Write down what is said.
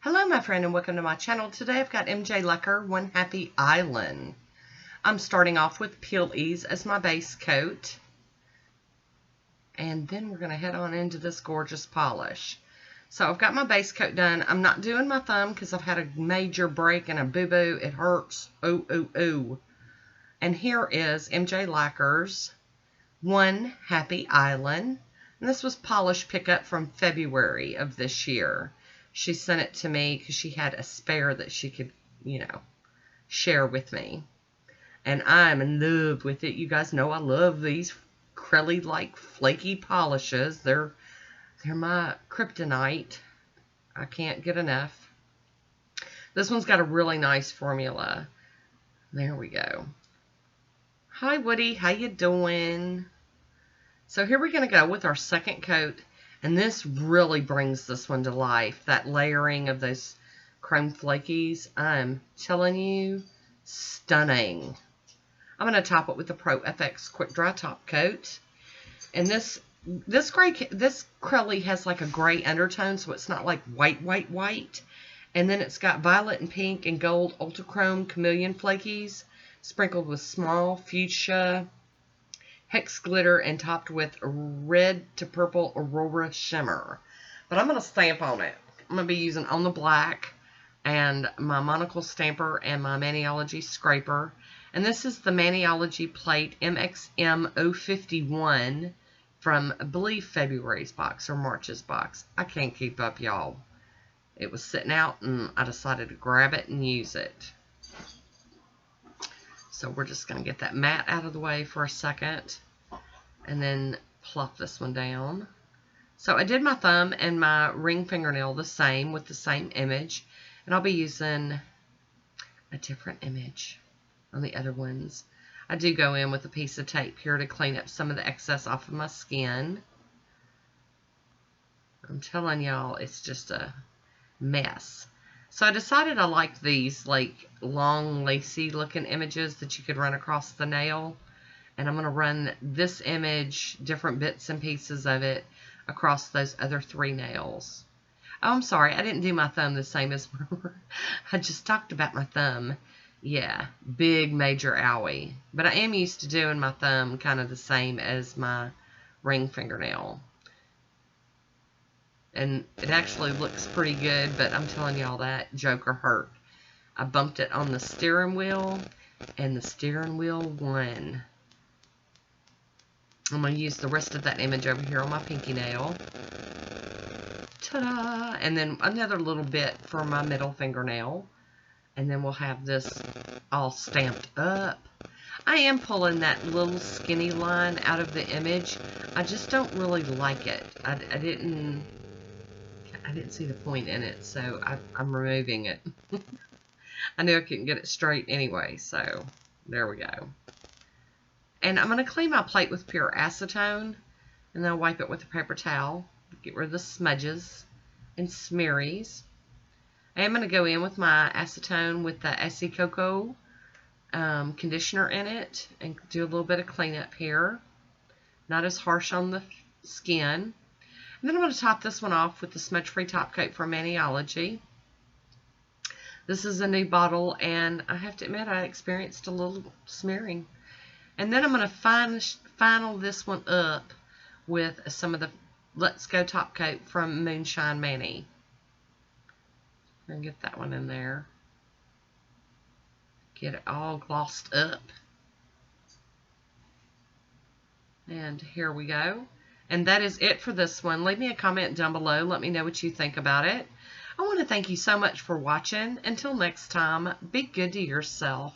Hello my friend and welcome to my channel. Today I've got MJ Lacquer One Happy Island. I'm starting off with Peel Ease as my base coat. And then we're going to head on into this gorgeous polish. So I've got my base coat done. I'm not doing my thumb because I've had a major break and a boo-boo. It hurts. Ooh, ooh, ooh. And here is MJ Lacquers One Happy Island. And this was polish pickup from February of this year. She sent it to me because she had a spare that she could, share with me. And I'm in love with it. You guys know I love these acrylic-like flaky polishes. They're my kryptonite. I can't get enough. This one's got a really nice formula. There we go. Hi, Woody. How you doing? So here we're going to go with our second coat. And this really brings this one to life. That layering of those chrome flakies. I'm telling you, stunning. I'm going to top it with the Pro FX Quick Dry Top Coat. And this acrylic has like a gray undertone, so it's not like white. And then it's got violet and pink and gold Ultrachrome Chameleon Flakies sprinkled with small fuchsia hex glitter and topped with red to purple Aurora shimmer. But I'm going to stamp on it. I'm going to be using On the Black and my Monocle stamper and my Maniology scraper. And this is the Maniology plate MXM051 from, I believe, February's box or March's box. I can't keep up, y'all. It was sitting out and I decided to grab it and use it. So we're just going to get that mat out of the way for a second and then plop this one down. So I did my thumb and my ring fingernail the same with the same image. And I'll be using a different image on the other ones. I do go in with a piece of tape here to clean up some of the excess off of my skin. I'm telling y'all, it's just a mess. So I decided I liked these like long lacy looking images that you could run across the nail. And I'm going to run this image, different bits and pieces of it, across those other three nails. Oh, I'm sorry. I didn't do my thumb the same as I just talked about my thumb. Yeah, big major owie. But I am used to doing my thumb kind of the same as my ring fingernail. And it actually looks pretty good, but I'm telling y'all that joker hurt. I bumped it on the steering wheel, and the steering wheel won. I'm going to use the rest of that image over here on my pinky nail. Ta-da! And then another little bit for my middle fingernail. And then we'll have this all stamped up. I am pulling that little skinny line out of the image. I just don't really like it. I didn't see the point in it, so I'm removing it. I knew I couldn't get it straight anyway, so there we go. And I'm going to clean my plate with pure acetone, and then I'll wipe it with a paper towel. Get rid of the smudges and smearies. I am going to go in with my acetone with the Essie Cocoa conditioner in it and do a little bit of cleanup here. Not as harsh on the skin. And then I'm going to top this one off with the smudge-free top coat from Maniology. This is a new bottle, and I have to admit I experienced a little smearing. And then I'm going to final this one up with some of the Let's Go top coat from Moonshine Mani. I'm going to get that one in there. Get it all glossed up. And here we go. And that is it for this one. Leave me a comment down below. Let me know what you think about it. I want to thank you so much for watching. Until next time, be good to yourself.